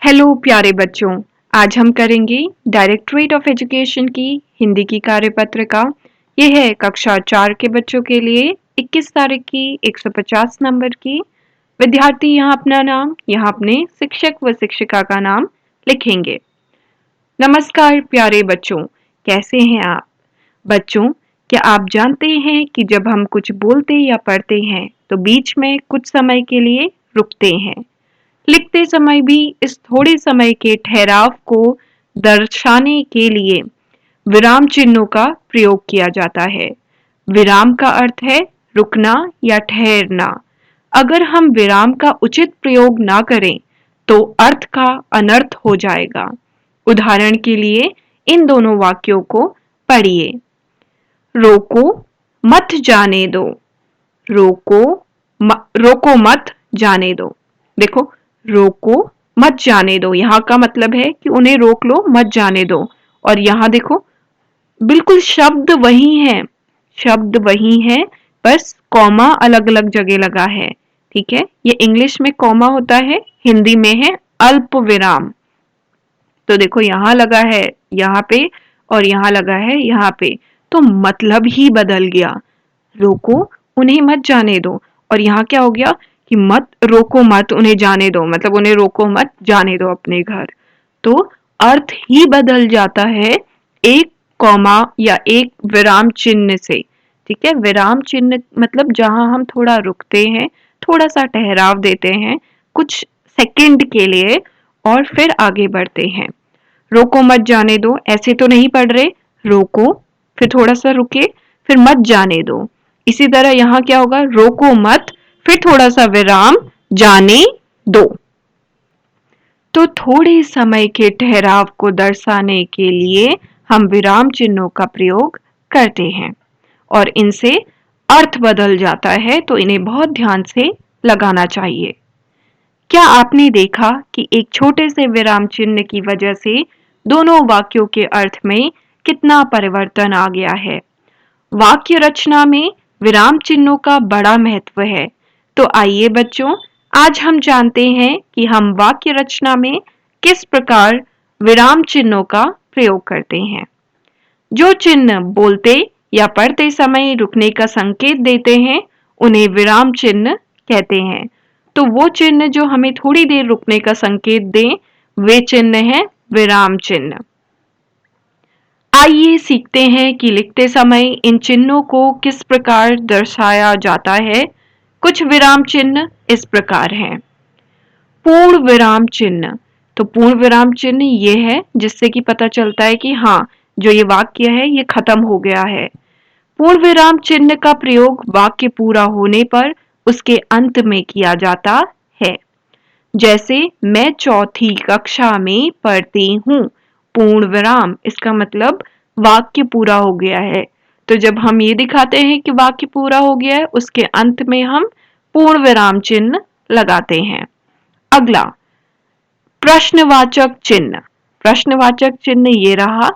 Hello प्यारे बच्चों। आज हम करेंगे डायरेक्टरेट ऑफ एजुकेशन की हिंदी की कार्यपत्रिका। ये है कक्षा 4 के बच्चों के लिए 21 तारीख की 150 नंबर की। विद्यार्थी यहाँ अपना नाम, यहाँ अपने शिक्षक व शिक्षिका का नाम लिखेंगे। नमस्कार प्यारे बच्चों, कैसे हैं आप? बच्चों, क्या आप जानते हैं कि जब हम कुछ बोलते या पढ़ते हैं तो बीच में कुछ समय के लिए रुकते हैं। लिखते समय भी इस थोड़े समय के ठहराव को दर्शाने के लिए विराम चिन्हों का प्रयोग किया जाता है। विराम का अर्थ है रुकना या ठहरना। अगर हम विराम का उचित प्रयोग ना करें तो अर्थ का अनर्थ हो जाएगा। उदाहरण के लिए इन दोनों वाक्यों को पढ़िए। रोको मत जाने दो। रोको रोको मत जाने दो। देखो, रोको मत जाने दो यहाँ का मतलब है कि उन्हें रोक लो, मत जाने दो। और यहाँ देखो, बिल्कुल शब्द वही है, शब्द वही है, बस कॉमा अलग अलग जगह लगा है। ठीक है, ये इंग्लिश में कॉमा होता है, हिंदी में है अल्प विराम। तो देखो, यहाँ लगा है यहाँ पे और यहाँ लगा है यहाँ पे, तो मतलब ही बदल गया। रोको उन्हें मत जाने दो, और यहाँ क्या हो गया कि मत रोको मत उन्हें जाने दो, मतलब उन्हें रोको मत जाने दो अपने घर। तो अर्थ ही बदल जाता है एक कॉमा या एक विराम चिन्ह से। ठीक है, विराम चिन्ह मतलब जहां हम थोड़ा रुकते हैं, थोड़ा सा ठहराव देते हैं कुछ सेकंड के लिए और फिर आगे बढ़ते हैं। रोको मत जाने दो, ऐसे तो नहीं पढ़ रहे, रोको फिर थोड़ा सा रुके फिर मत जाने दो। इसी तरह यहाँ क्या होगा, रोको मत फिर थोड़ा सा विराम, जाने दो। तो थोड़े समय के ठहराव को दर्शाने के लिए हम विराम चिन्हों का प्रयोग करते हैं और इनसे अर्थ बदल जाता है, तो इन्हें बहुत ध्यान से लगाना चाहिए। क्या आपने देखा कि एक छोटे से विराम चिन्ह की वजह से दोनों वाक्यों के अर्थ में कितना परिवर्तन आ गया है? वाक्य रचना में विराम चिन्हों का बड़ा महत्व है। तो आइए बच्चों, आज हम जानते हैं कि हम वाक्य रचना में किस प्रकार विराम चिन्हों का प्रयोग करते हैं। जो चिन्ह बोलते या पढ़ते समय रुकने का संकेत देते हैं, उन्हें विराम चिन्ह कहते हैं। तो वो चिन्ह जो हमें थोड़ी देर रुकने का संकेत दें, वे चिन्ह हैं विराम चिन्ह। आइए सीखते हैं कि लिखते समय इन चिन्हों को किस प्रकार दर्शाया जाता है। कुछ विराम चिन्ह इस प्रकार हैं। पूर्ण विराम चिन्ह। तो पूर्ण विराम चिन्ह ये है जिससे कि पता चलता है कि हाँ, जो ये वाक्य है ये खत्म हो गया है। पूर्ण विराम चिन्ह का प्रयोग वाक्य पूरा होने पर उसके अंत में किया जाता है। जैसे मैं चौथी कक्षा में पढ़ती हूँ, पूर्ण विराम, इसका मतलब वाक्य पूरा हो गया है। तो जब हम ये दिखाते हैं कि वाक्य पूरा हो गया है, उसके अंत में हम पूर्ण विराम चिन्ह लगाते हैं। अगला, प्रश्नवाचक चिन्ह। प्रश्नवाचक चिन्ह ये रहा।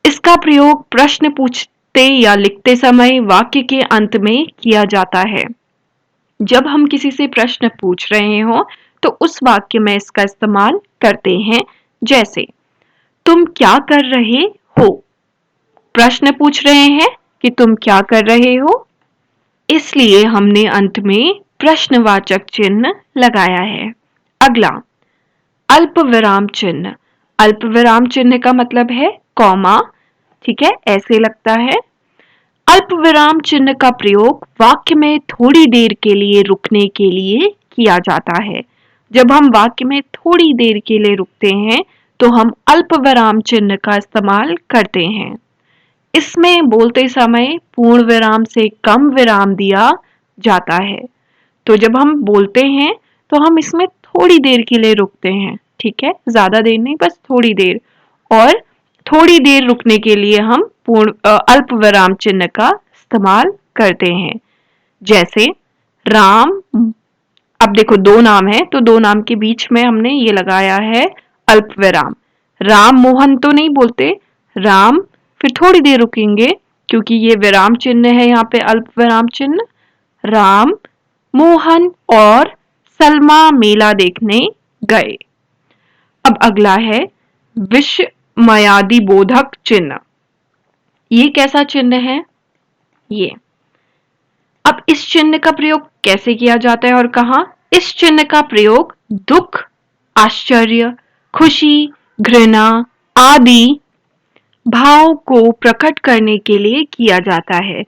इसका प्रयोग प्रश्न पूछते या लिखते समय वाक्य के अंत में किया जाता है। जब हम किसी से प्रश्न पूछ रहे हो तो उस वाक्य में इसका इस्तेमाल करते हैं। जैसे, तुम क्या कर रहे हो? प्रश्न पूछ रहे हैं कि तुम क्या कर रहे हो, इसलिए हमने अंत में प्रश्नवाचक चिन्ह लगाया है। अगला, अल्प विराम चिन्ह। अल्प विराम चिन्ह का मतलब है कॉमा। ठीक है, ऐसे लगता है। अल्प विराम चिन्ह का प्रयोग वाक्य में थोड़ी देर के लिए रुकने के लिए किया जाता है। जब हम वाक्य में थोड़ी देर के लिए रुकते हैं तो हम अल्प विराम चिन्ह का इस्तेमाल करते हैं। इसमें बोलते समय पूर्ण विराम से कम विराम दिया जाता है। तो जब हम बोलते हैं तो हम इसमें थोड़ी देर के लिए रुकते हैं। ठीक है, ज्यादा देर नहीं, बस थोड़ी देर। और थोड़ी देर रुकने के लिए हम अल्प विराम चिन्ह का इस्तेमाल करते हैं। जैसे राम, अब देखो दो नाम है तो दो नाम के बीच में हमने ये लगाया है अल्प विराम। राम मोहन तो नहीं बोलते, राम फिर थोड़ी देर रुकेंगे क्योंकि ये विराम चिन्ह है, यहाँ पे अल्प विराम चिन्ह। राम, मोहन और सलमा मेला देखने गए। अब अगला है विस्मयादि बोधक चिन्ह। ये कैसा चिन्ह है? ये अब इस चिन्ह का प्रयोग कैसे किया जाता है और कहां? इस चिन्ह का प्रयोग दुख, आश्चर्य, खुशी, घृणा आदि भाव को प्रकट करने के लिए किया जाता है।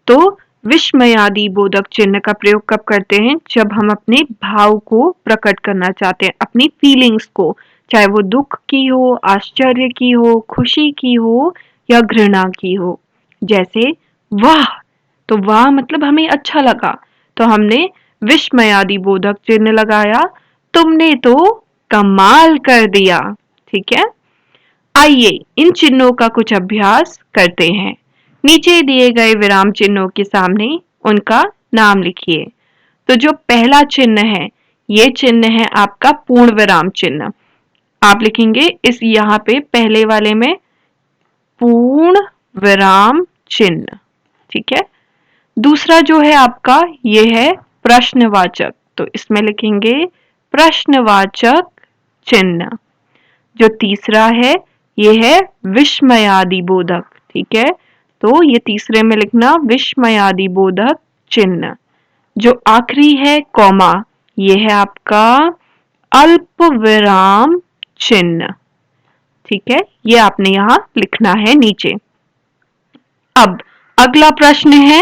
तो विस्मयादि बोधक चिन्ह का प्रयोग कब करते हैं? जब हम अपने भाव को प्रकट करना चाहते हैं, अपनी फीलिंग्स को, चाहे वो दुख की हो, आश्चर्य की हो, खुशी की हो या घृणा की हो। जैसे वाह, तो वाह मतलब हमें अच्छा लगा, तो हमने विस्मयादि बोधक चिन्ह लगाया, तुमने तो कमाल कर दिया। ठीक है, आइए इन चिन्हों का कुछ अभ्यास करते हैं। नीचे दिए गए विराम चिन्हों के सामने उनका नाम लिखिए। तो जो पहला चिन्ह है, ये चिन्ह है आपका पूर्ण विराम चिन्ह। आप लिखेंगे इस यहाँ पे पहले वाले में पूर्ण विराम चिन्ह। ठीक है, दूसरा जो है आपका ये है प्रश्नवाचक, तो इसमें लिखेंगे प्रश्नवाचक चिन्ह। जो तीसरा है ये है विस्मयादि बोधक। ठीक है, तो ये तीसरे में लिखना विस्मयादि बोधक चिन्ह। जो आखिरी है कॉमा, ये है आपका अल्प विराम चिन्ह। ठीक है, ये आपने यहां लिखना है नीचे। अब अगला प्रश्न है,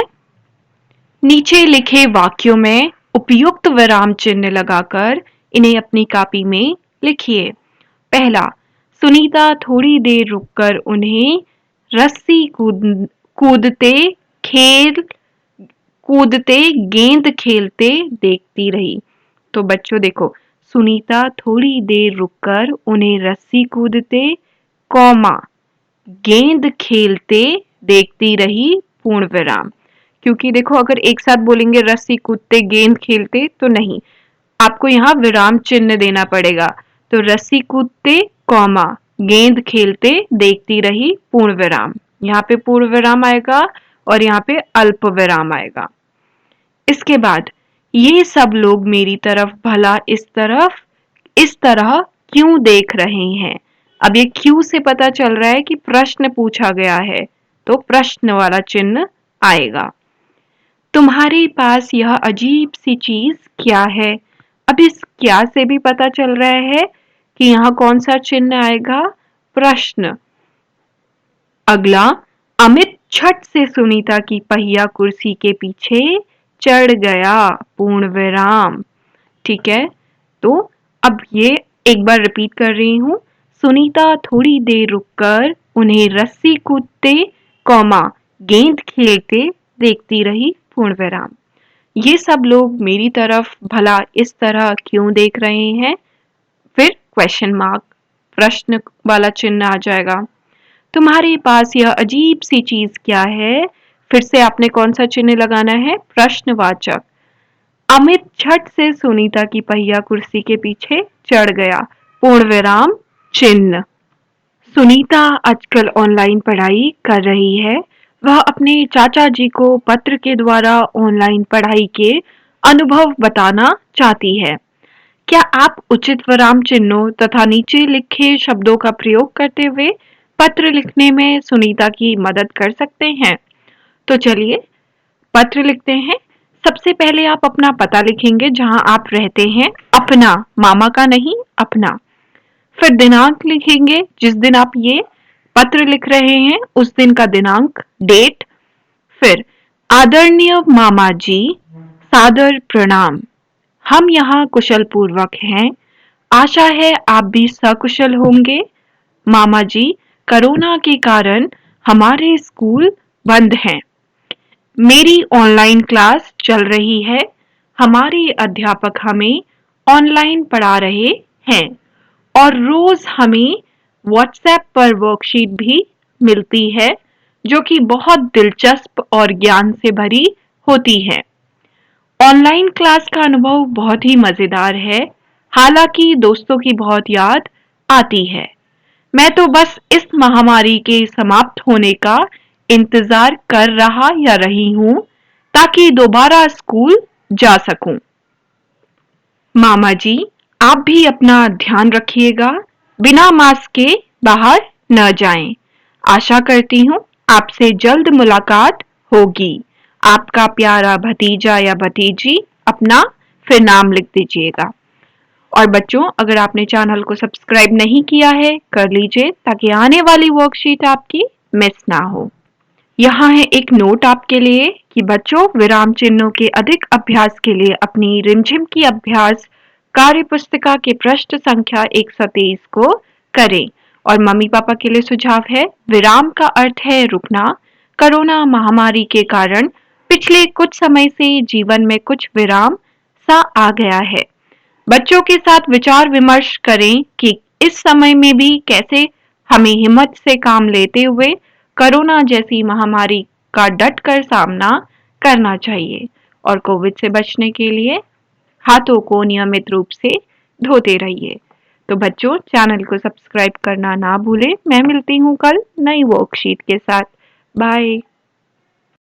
नीचे लिखे वाक्यों में उपयुक्त विराम चिन्ह लगाकर इन्हें अपनी कॉपी में लिखिए। पहला, सुनीता थोड़ी देर रुककर उन्हें रस्सी कूदते खेल कूदते गेंद खेलते देखती रही। तो बच्चों देखो, सुनीता थोड़ी देर रुककर उन्हें रस्सी कूदते कॉमा गेंद खेलते देखती रही पूर्ण विराम। क्योंकि देखो अगर एक साथ बोलेंगे रस्सी कूदते गेंद खेलते तो नहीं, आपको यहाँ विराम चिन्ह देना पड़ेगा। तो रस्सी कूदते कॉमा गेंद खेलते देखती रही पूर्ण विराम, यहाँ पे पूर्ण विराम आएगा और यहाँ पे अल्प विराम आएगा। इसके बाद ये सब लोग मेरी तरफ भला इस तरह क्यों देख रहे हैं? अब ये क्यों से पता चल रहा है कि प्रश्न पूछा गया है, तो प्रश्न वाला चिन्ह आएगा। तुम्हारे पास यह अजीब सी चीज क्या है? अब इस क्या से भी पता चल रहा है कि यहाँ कौन सा चिन्ह आएगा? प्रश्न। अगला, अमित छट से सुनीता की पहिया कुर्सी के पीछे चढ़ गया पूर्ण विराम। ठीक है, तो अब ये एक बार रिपीट कर रही हूं। सुनीता थोड़ी देर रुककर उन्हें रस्सी कूदते कॉमा गेंद खेलते देखती रही पूर्ण विराम। ये सब लोग मेरी तरफ भला इस तरह क्यों देख रहे हैं? फिर क्वेश्चन मार्क, प्रश्न वाला चिन्ह आ जाएगा। तुम्हारे पास यह अजीब सी चीज क्या है? फिर से आपने कौन सा चिन्ह लगाना है? प्रश्नवाचक। अमित झट से सुनीता की पहिया कुर्सी के पीछे चढ़ गया पूर्ण विराम चिन्ह। सुनीता आजकल ऑनलाइन पढ़ाई कर रही है। वह अपने चाचा जी को पत्र के द्वारा ऑनलाइन पढ़ाई के अनुभव बताना चाहती है। क्या आप उचित विराम चिन्हों तथा नीचे लिखे शब्दों का प्रयोग करते हुए पत्र लिखने में सुनीता की मदद कर सकते हैं? तो चलिए पत्र लिखते हैं। सबसे पहले आप अपना पता लिखेंगे जहां आप रहते हैं, अपना, मामा का नहीं, अपना। फिर दिनांक लिखेंगे, जिस दिन आप ये पत्र लिख रहे हैं उस दिन का दिनांक, डेट। फिर आदरणीय मामा जी, सादर प्रणाम। हम यहाँ कुशल पूर्वक हैं। आशा है आप भी सकुशल होंगे। मामा जी, कोरोना के कारण हमारे स्कूल बंद हैं। मेरी ऑनलाइन क्लास चल रही है। हमारे अध्यापक हमें ऑनलाइन पढ़ा रहे हैं और रोज हमें व्हाट्सएप पर वर्कशीट भी मिलती है जो कि बहुत दिलचस्प और ज्ञान से भरी होती है। ऑनलाइन क्लास का अनुभव बहुत ही मजेदार है, हालांकि दोस्तों की बहुत याद आती है। मैं तो बस इस महामारी के समाप्त होने का इंतजार कर रहा या रही हूं ताकि दोबारा स्कूल जा सकूं। मामा जी, आप भी अपना ध्यान रखिएगा। बिना मास्क के बाहर न जाएं। आशा करती हूँ आपसे जल्द मुलाकात होगी। आपका प्यारा भतीजा या भतीजी। अपना फिर नाम लिख दीजिएगा। और बच्चों, अगर आपने चैनल को सब्सक्राइब नहीं किया है, कर लीजिए ताकि आने वाली वर्कशीट आपकी मिस ना हो। यहाँ है एक नोट आपके लिए कि बच्चों, विराम चिन्हों के अधिक अभ्यास के लिए अपनी रिमझिम की अभ्यास कार्य पुस्तिका के पृष्ठ संख्या 123 को करें। और मम्मी पापा के लिए सुझाव है, विराम का अर्थ है रुकना। कोरोना महामारी के कारण पिछले कुछ समय से जीवन में कुछ विराम सा आ गया है। बच्चों के साथ विचार विमर्श करें कि इस समय में भी कैसे हमें हिम्मत से काम लेते हुए कोरोना जैसी महामारी का डट कर सामना करना चाहिए। और कोविड से बचने के लिए हाथों को नियमित रूप से धोते रहिए। तो बच्चों, चैनल को सब्सक्राइब करना ना भूलें। मैं मिलती हूँ कल नई वर्कशीट के साथ। बाय।